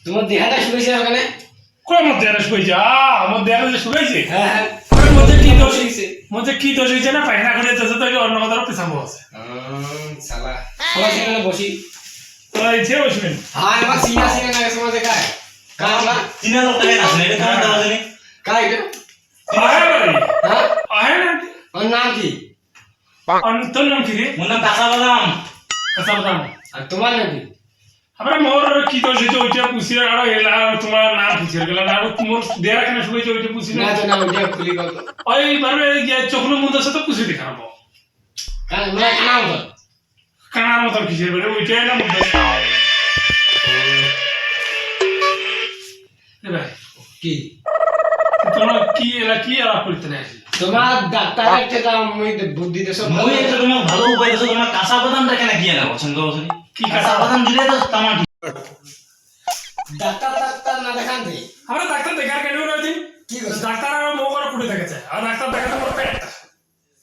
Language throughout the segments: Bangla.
তোমার দেহাটা শুয়েছে ওখানে? কই মধ্যে আরে শুয়েছে? মধ্যে আরে যে শুয়েছে? হ্যাঁ হ্যাঁ। ওর মধ্যে কি দোষ হয়েছে? মধ্যে কি দোষ হয়েছে না পায়না করে তো তো অন্য কথার পিছাবো আছে। শালা সবাই সেখানে বসি। তো এই যে বসবেন। হ্যাঁ আমার সিনা সিনা না সময় দেখায় কামলা চিনা লোকটাকে না শুনে এটা তোমার দেওয়া জানি কাই এটা? আহে বাড়ি হ্যাঁ আহে না ওর নাম কি? তোর নাম কি রে? মোর নাম কাঁচা বাদাম। কাঁচা বাদাম। আর তোমার নাম কি? আমরা মোর কি দোষ হয়েছে ওইটা পুষিয়ে আর এলা তোমার নাম পুষিয়ে গেল না মোর দেয়া কেন শুয়েছে ওইটা পুষি না না তো নাম দিয়ে খুলি কত ওই বারে যে চোখলো মুন্দ সাথে পুষি দেখাবো কান মানে নাম কত? কানার মতো কিসের বারে ওইটাই না মুন্দ এ ভাই কি তোমরা কি এলা কি আলাপ করতে না আসি তোমার ডাক্তারের চেয়ে মুই বুদ্ধি দেছো মই এটা তোমার ভালো উপায় দিছো তোমার কাঁচা বাদামটা কেন কি না পছন্দ বসনি কি কাঁচা বাদাম দিলে তো তোমার ডাক্তার ডাক্তার না দেখান দে আমরা ডাক্তার দেখার কেন রয়েছি কি করছ? ডাক্তার আর মো করে ফুটে দেখেছে আর ডাক্তার দেখাতে মোর পেটটা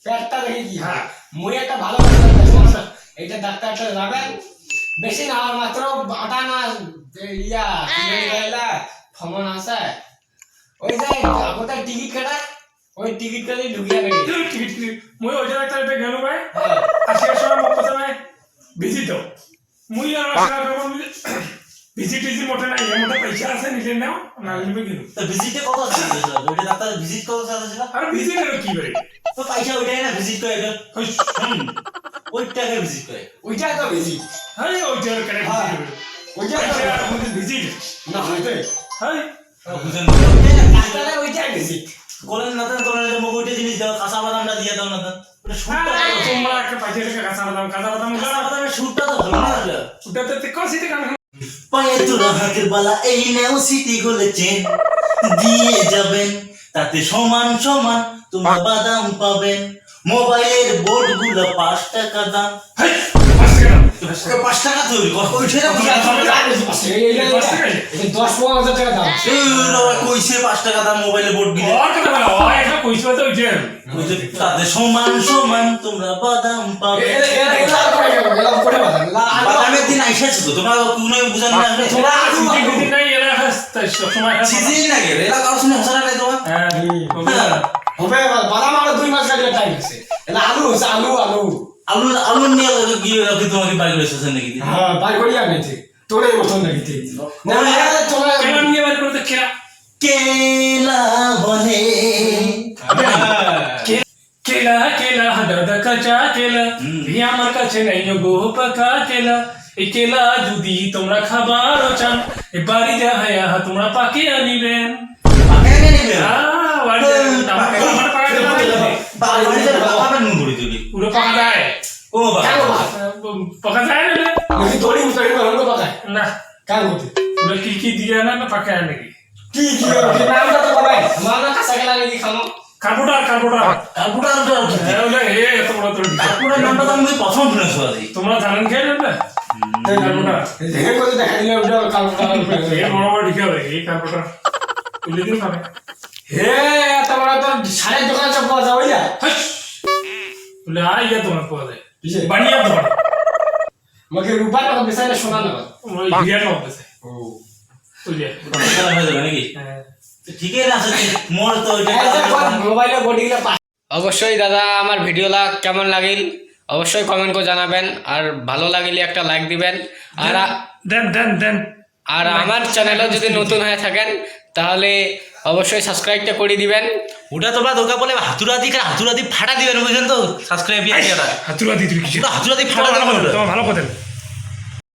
পেটটা দেখি কি হ্যাঁ। মুই একটা ভালো ডাক্তার দেখাবো এইটা ডাক্তারটা যাবেন বেশি না আর মাত্র আটা না ইয়া কি গাইলা ফমন আছে ওই যে আপনার টিকিট কাটা ওই টিকিট কাটে ঢুকিয়া গেছে মই ওই ডাক্তার এটা গেল ভাই হ্যাঁ আজকে সময় মোক কথা ভাই ভিজিট দাও মুই আর আসলে ভিজিট টিজি মোটে না এর মধ্যে পয়সা আছে নিজে নাও না নিবে কিন্তু তো ভিজিটে কত আছে ওইটা ডাক্তার ভিজিট কত আছে ছিল আর ভিজিট এর কি ভাই তো পয়সা ওইটাই না ভিজিট করে এটা ওইটাকে ভিজিট করে ওইটা তো বেশি হাই ওইটার কেন ওইটা ভিজিট না হইতে হাই বুঝেন ডাক্তারের ওইটা বেশি কোলেন না তো কোলেন মুখ ওইটা জিনিস দাও কাঁচা বাদামটা দিয়ে দাও না তো ওটা শুটটা তোমরা একটা পয়সা টাকা কাঁচা বাদাম কাঁচা বাদামের শুটটা তো ভালো না ওটা ওটাতে তে কসিতে কান পায়ে তোরা হাতের বালা এই নেও সিটি খুলেছেন দিয়ে যাবেন তাতে সমান সমান তোমরা বাদাম পাবেন মোবাইলের বোর্ড গুলো 5 টাকা দাম হাই 5 টাকা তৈরি ওইটা দশ টাকা দাম কইছে 5 টাকা দাম মোবাইলের বোর্ড গিলে আর কথা বলা ওই একটা কইছো তো ওই যে তাতে সমান সমান তোমরা বাদাম পাবে বাদামের দিন আইসাছো তো তোমরা কোনো বুঝান না তোমরা সিটি নাই এরা হাসতে সময় সিজন লাগে এলা কারো শুনে হাসানা নাই তোমার হ্যাঁ হবে বাদাম আরো 2 মাস কাটিয়ে টাইম আছে এটা আলু হচ্ছে আলু আলু আলু আলু নিয়ে গিয়ে রাখি তোমাকে বাইক রেসেছে নাকি হ্যাঁ বাই করি আমি তোরে মতন নাকি না তোমরা কেন নিয়ে বার করতে কেরা কেলা বলে কেলা কেলা দাদা কাঁচা কেলা এই আমার কাছে নাই গো পাকা কেলা এই কেলা যদি তোমরা খাবার চান এ বাড়ি যাহায়া তোমরা পাকে আনিবেন পাকায় নেবে বাড়ি আমার পাকা বাড়িতে বাবা নুন করে দিবি পুরো পাকা যায় ও বাবা পাকা যায় না আমি তোরে মুতারি মারলো পাকায় না কার মতে পুরো কি দিয়ে না পাকা আনে কি নামটা তো বাবাই আমার না কাঁচা গেলা নাকি খামো কার্বোটার কালপুটার এত বড় তোর কালপুটার নামটা তো আমি প্রথম শুনেছি আজকে তোমরা জানেন খেয়ে নেবে কার্বোটার দেখে কত দেখা দিলে ওটা কালটা এই বড় বড় ঠিক হবে এই কার্বোটার তুলে দিন পাবে হে তোমরা তো সাড়ে দোকান সব পাওয়া যাবে না বলে আই গিয়া তোমার পাওয়া যায় কিসে? বানিয়ে তোমার আমাকে রূপার কথা বেসাইলে শোনা না ওই ঘিয়া নাও পেছে ও বুঝলে হয়ে যাবে নাকি ঠিকই আছে মোর তো ওইটা মোবাইলে বডিগুলো অবশ্যই দাদা আমার ভিডিওটা কেমন লাগিল অবশ্যই কমেন্ট করে জানাবেন আর ভালো লাগিলে একটা লাইক দিবেন আর দেন আর আমার চ্যানেলে যদি নতুন হয়ে থাকেন তাহলে অবশ্যই সাবস্ক্রাইবটা করে দিবেন ওটা তোমরা দোকা বলে হাতুরাদি ফাটা দিবেন বুঝলেন তো সাবস্ক্রাইব দিয়ে হাতুরা দিতে কিছু হাতুরাদি ফাটা তোমার ভালো কথা